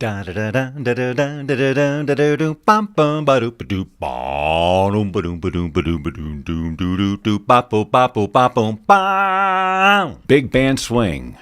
Da da da da da da da da da da da do bum bum ba do ba do ba dum ba dum ba dum ba dum ba dum dum do do do ba bo ba bo ba boom ba. Big band swing.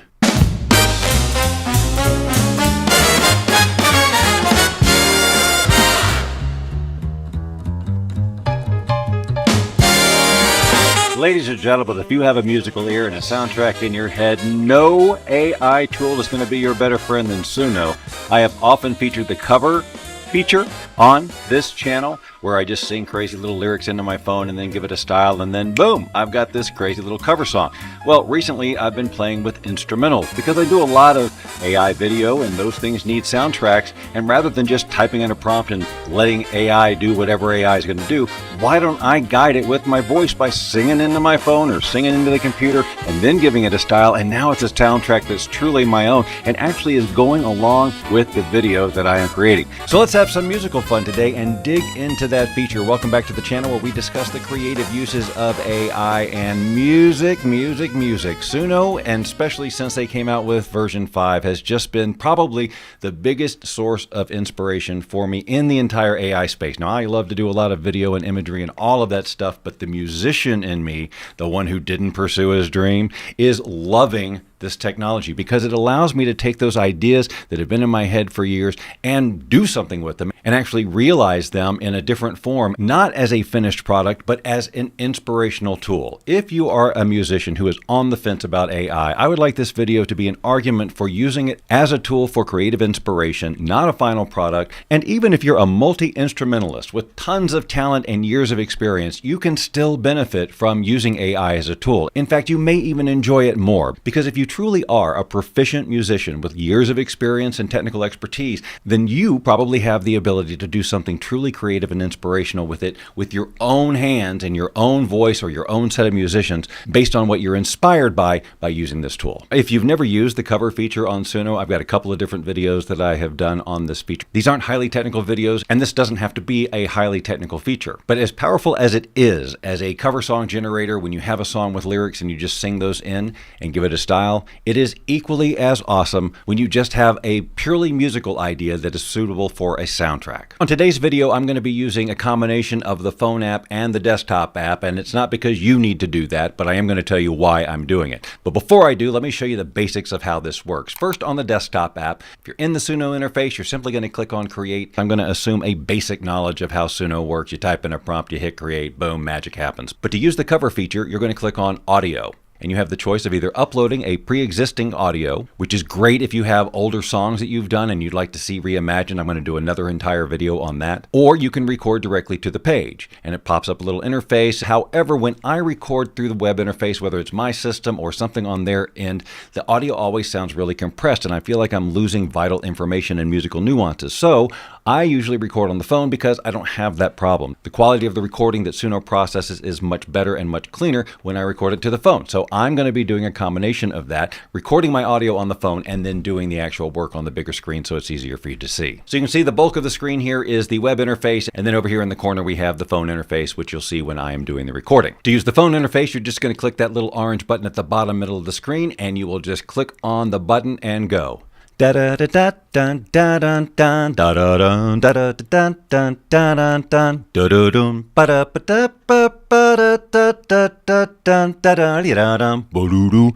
Ladies and gentlemen, if you have a musical ear and a soundtrack in your head, no AI tool is going to be your better friend than Suno. I have often featured the cover feature on this channel where I just sing crazy little lyrics into my phone and then give it a style, and then boom, I've got this crazy little cover song. Well, recently I've been playing with instrumentals because I do a lot of AI video and those things need soundtracks, and rather than just typing in a prompt and letting AI do whatever AI is going to do, why don't I guide it with my voice by singing into my phone or singing into the computer and then giving it a style, and now it's a soundtrack that's truly my own and actually is going along with the video that I am creating. So let's have some musical fun today and dig into that feature. Welcome back to the channel where we discuss the creative uses of AI and music. Suno, and especially since they came out with version 5, has just been probably the biggest source of inspiration for me in the entire AI space. Now, I love to do a lot of video and imagery and all of that stuff, but the musician in me, the one who didn't pursue his dream, is loving this technology because it allows me to take those ideas that have been in my head for years and do something with them and actually realize them in a different form, not as a finished product, but as an inspirational tool. If you are a musician who is on the fence about AI, I would like this video to be an argument for using it as a tool for creative inspiration, not a final product. And even if you're a multi-instrumentalist with tons of talent and years of experience, you can still benefit from using AI as a tool. In fact, you may even enjoy it more, because if you truly are a proficient musician with years of experience and technical expertise, then you probably have the ability to do something truly creative and inspirational with it with your own hands and your own voice or your own set of musicians based on what you're inspired by using this tool. If you've never used the cover feature on Suno, I've got a couple of different videos that I have done on this feature. These aren't highly technical videos, and this doesn't have to be a highly technical feature. But as powerful as it is as a cover song generator, when you have a song with lyrics and you just sing those in and give it a style, it is equally as awesome when you just have a purely musical idea that is suitable for a soundtrack. On today's video, I'm going to be using a combination of the phone app and the desktop app, and it's not because you need to do that, but I am going to tell you why I'm doing it. But before I do, let me show you the basics of how this works. First, on the desktop app, if you're in the Suno interface, you're simply going to click on Create. I'm going to assume a basic knowledge of how Suno works. You type in a prompt, you hit Create, boom, magic happens. But to use the cover feature, you're going to click on Audio. And you have the choice of either uploading a pre-existing audio, which is great if you have older songs that you've done and you'd like to see reimagined. I'm going to do another entire video on that. Or you can record directly to the page, and it pops up a little interface. However, when I record through the web interface, whether it's my system or something on their end, the audio always sounds really compressed, and I feel like I'm losing vital information and musical nuances. So I usually record on the phone because I don't have that problem. The quality of the recording that Suno processes is much better and much cleaner when I record it to the phone. So I'm going to be doing a combination of that, recording my audio on the phone and then doing the actual work on the bigger screen so it's easier for you to see. So you can see the bulk of the screen here is the web interface, and then over here in the corner we have the phone interface, which you'll see when I am doing the recording. To use the phone interface, you're just going to click that little orange button at the bottom middle of the screen, and you will just click on the button and go. Da da da da dun da dun dun da da dun da da dun dun da dun dun da da dun ba da ba da ba ba da da da da dun da da da dum ba doo doo.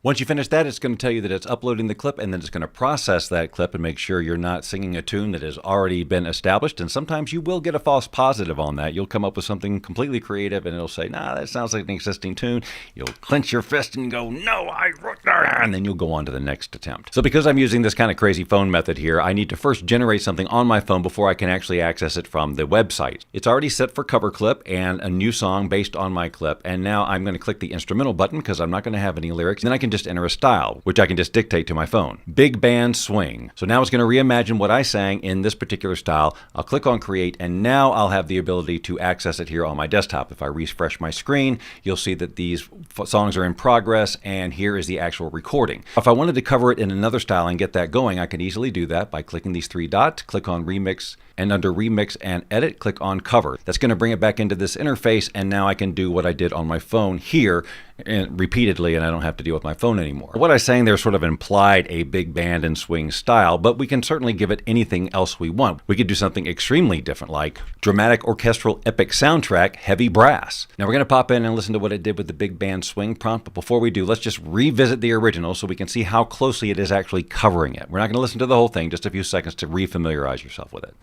Once you finish that, it's going to tell you that it's uploading the clip, and then it's going to process that clip and make sure you're not singing a tune that has already been established. And sometimes you will get a false positive on that. You'll come up with something completely creative, and it'll say, "Nah, that sounds like an existing tune." You'll clench your fist and go, "No, I wrote that," and then you'll go on to the next attempt. So because I'm using this kind of crazy phone method here, I need to first generate something on my phone before I can actually access it from the website. It's already set for cover clip and a new song based on my clip, and now I'm going to click the instrumental button because I'm not going to have any lyrics. Then I can just enter a style, which I can just dictate to my phone. Big band swing. So now it's going to reimagine what I sang in this particular style. I'll click on Create, and now I'll have the ability to access it here on my desktop. If I refresh my screen, you'll see that these songs are in progress, and here is the actual recording. If I wanted to cover it in another style and get that going, I can easily do that by clicking these three dots, click on Remix, and under Remix and Edit, click on Cover. That's going to bring it back into this interface, and and now I can do what I did on my phone here and repeatedly, and I don't have to deal with my phone anymore. What I was saying there sort of implied a big band and swing style, but we can certainly give it anything else we want. We could do something extremely different, like dramatic orchestral epic soundtrack, heavy brass. Now we're going to pop in and listen to what it did with the big band swing prompt, but before we do, let's just revisit the original so we can see how closely it is actually covering it. We're not going to listen to the whole thing, just a few seconds to refamiliarize yourself with it.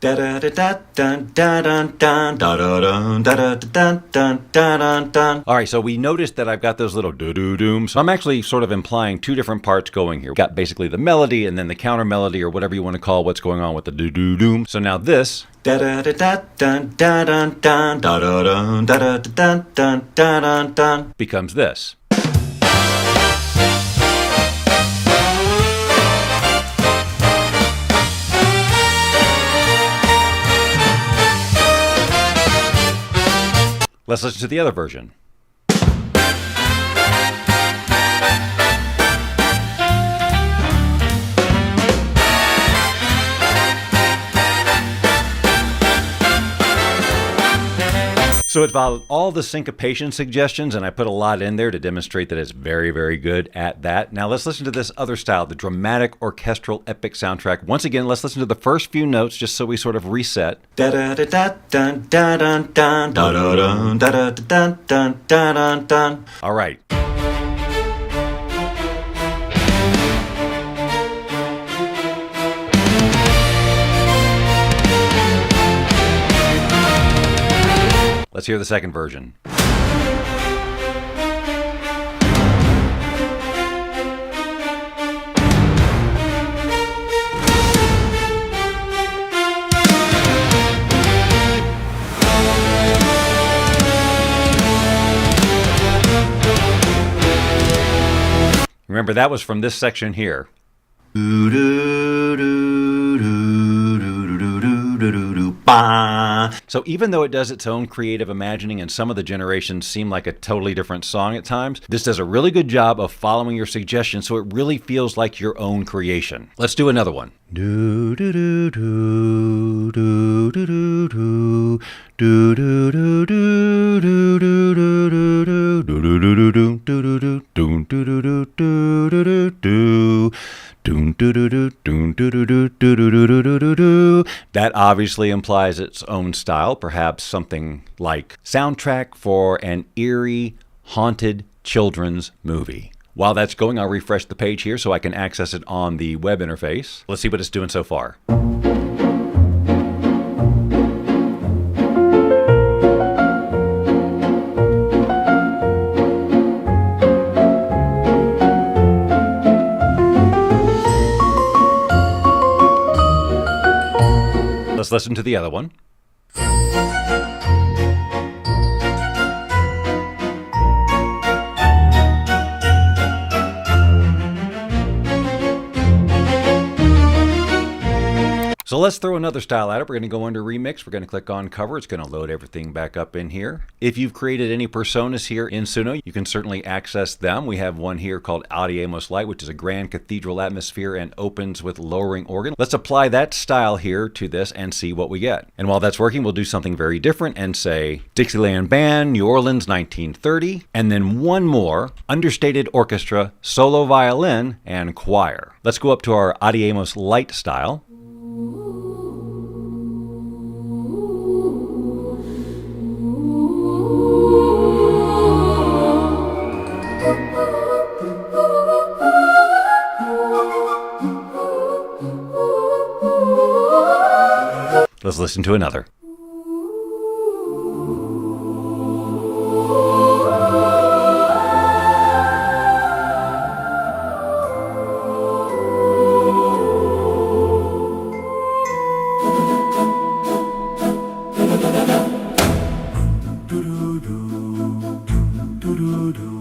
All right, so we noticed that I've got those little do-do-dooms. So I'm actually sort of implying two different parts going here. We've got basically the melody and then the counter melody, or whatever you want to call what's going on with the do-do-doom. So now this becomes this. Let's listen to the other version. So it followed all the syncopation suggestions, and I put a lot in there to demonstrate that it's very, very good at that. Now let's listen to this other style, the dramatic orchestral epic soundtrack. Once again, let's listen to the first few notes just so we sort of reset. All right. Let's hear the second version. Remember, that was from this section here. So even though it does its own creative imagining and some of the generations seem like a totally different song at times, this does a really good job of following your suggestions so it really feels like your own creation. Let's do another one. That obviously implies its own style, perhaps something like soundtrack for an eerie, haunted children's movie. While that's going, I'll refresh the page here so I can access it on the web interface. Let's see what it's doing so far. Let's listen to the other one. So let's throw another style at it. We're going to go under Remix. We're going to click on Cover. It's going to load everything back up in here. If you've created any personas here in Suno, you can certainly access them. We have one here called Audiamos Light, which is a grand cathedral atmosphere and opens with lowering organ. Let's apply that style here to this and see what we get. And while that's working, we'll do something very different and say Dixieland Band, New Orleans, 1930, and then one more, Understated Orchestra, solo violin, and choir. Let's go up to our Audiamos Light style. Let's listen to another.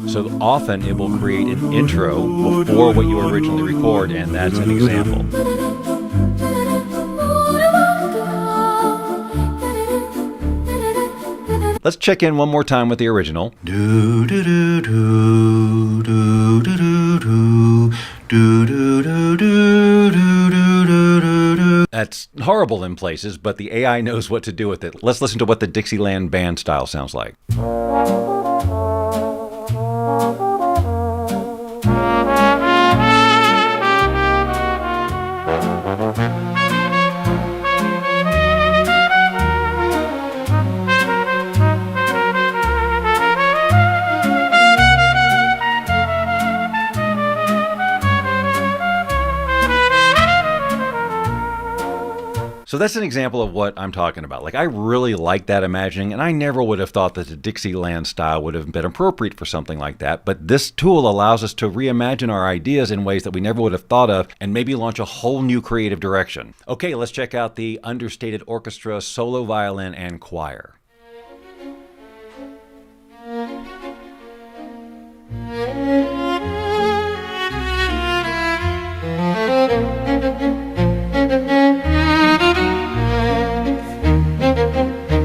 So often it will create an intro before what you originally record, and that's an example. Let's check in one more time with the original. That's horrible in places, but the AI knows what to do with it. Let's listen to what the Dixieland band style sounds like. So that's an example of what I'm talking about. Like, I really like that imagining, and I never would have thought that the Dixieland style would have been appropriate for something like that. But this tool allows us to reimagine our ideas in ways that we never would have thought of and maybe launch a whole new creative direction. Okay, let's check out the Understated Orchestra solo violin and choir.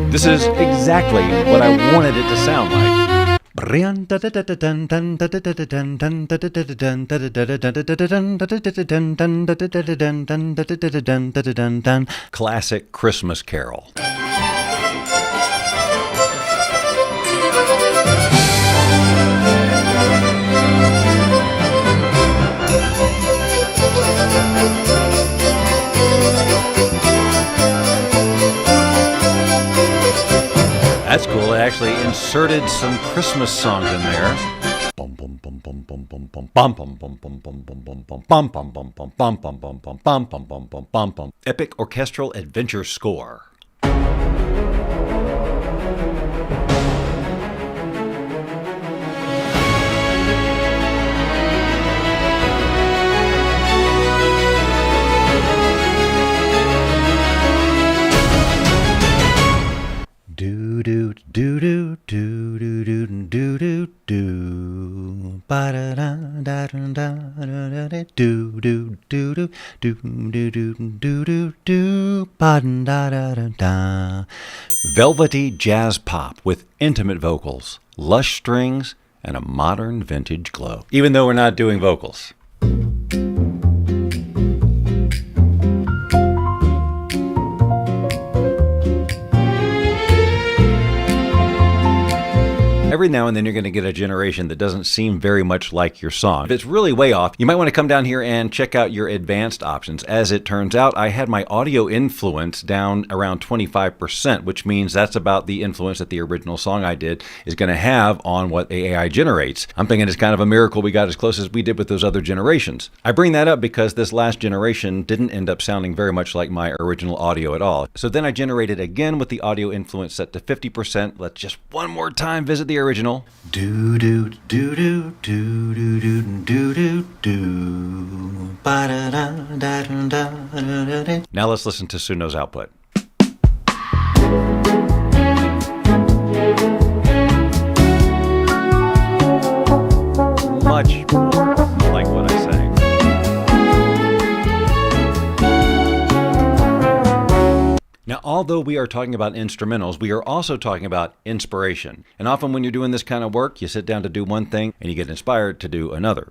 This is exactly what I wanted it to sound like. Classic Christmas carol. That's cool. It actually inserted some Christmas songs in there. Epic orchestral adventure score. Do do do do do do do do do do ba da da da da da da do do do do do do do do do do ba da da da da. Velvety jazz pop with intimate vocals, lush strings, and a modern vintage glow. Even though we're not doing vocals. Every now and then you're going to get a generation that doesn't seem very much like your song. If it's really way off, you might want to come down here and check out your advanced options. As it turns out, I had my audio influence down around 25%, which means that's about the influence that the original song I did is going to have on what the AI generates. I'm thinking it's kind of a miracle we got as close as we did with those other generations. I bring that up because this last generation didn't end up sounding very much like my original audio at all. So then I generated again with the audio influence set to 50%. Let's just one more time visit the original. Do do do do do do do do do do ba da da da da da da. Now let's listen to Suno's output. Much more like what I sang. Now, although we are talking about instrumentals, we are also talking about inspiration. And often when you're doing this kind of work, you sit down to do one thing and you get inspired to do another.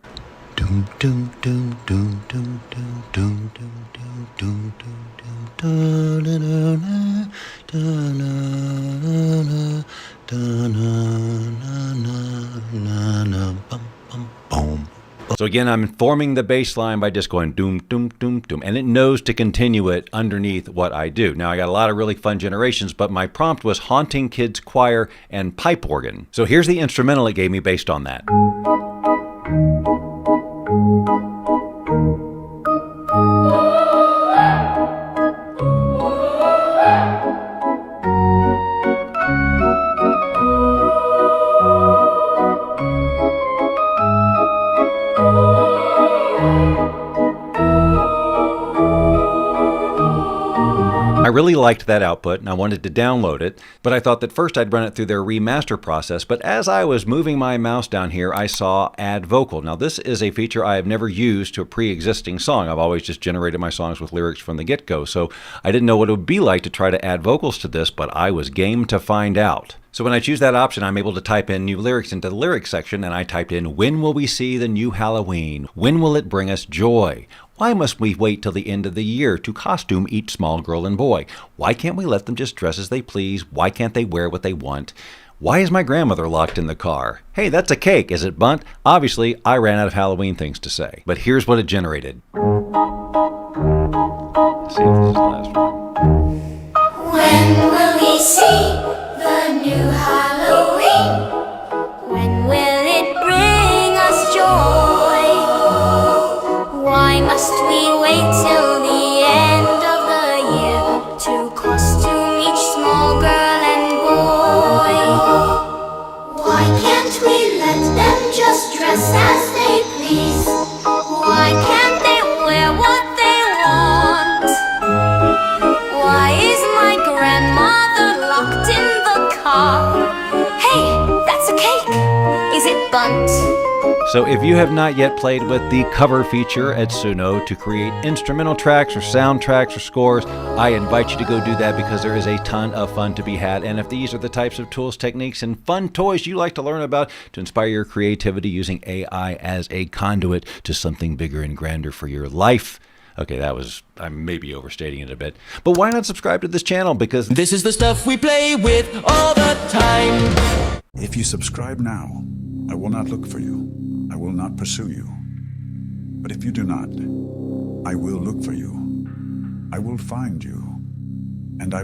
So again, I'm informing the bass line by just going doom, doom, doom, doom, and it knows to continue it underneath what I do. Now, I got a lot of really fun generations, but my prompt was haunting kids choir and pipe organ. So here's the instrumental it gave me based on that. I really liked that output and I wanted to download it, but I thought that first I'd run it through their remaster process. But as I was moving my mouse down here, I saw add vocal. Now this is a feature I have never used to a pre-existing song. I've always just generated my songs with lyrics from the get-go. So I didn't know what it would be like to try to add vocals to this, but I was game to find out. So when I choose that option, I'm able to type in new lyrics into the lyrics section, and I typed in, when will we see the new Halloween? When will it bring us joy? Why must we wait till the end of the year to costume each small girl and boy? Why can't we let them just dress as they please? Why can't they wear what they want? Why is my grandmother locked in the car? Hey, that's a cake, is it, Bunt? Obviously, I ran out of Halloween things to say. But here's what it generated. Let's see if this is the last one. When will we see the new Halloween? When will it bring us joy? Why must we wait till the end of the year to costume each small girl and boy? Why can't we let them just dress as they please? Why can't they wear what they want? Why is my grandmother locked in the car? Hey, that's a cake! Is it Bunt? So if you have not yet played with the cover feature at Suno to create instrumental tracks or soundtracks or scores, I invite you to go do that because there is a ton of fun to be had. And if these are the types of tools, techniques, and fun toys you like to learn about to inspire your creativity using AI as a conduit to something bigger and grander for your life. Okay, I'm maybe overstating it a bit. But why not subscribe to this channel? Because this is the stuff we play with all the time. If you subscribe now, I will not look for you. I will not pursue you. But if you do not, I will look for you. I will find you. And I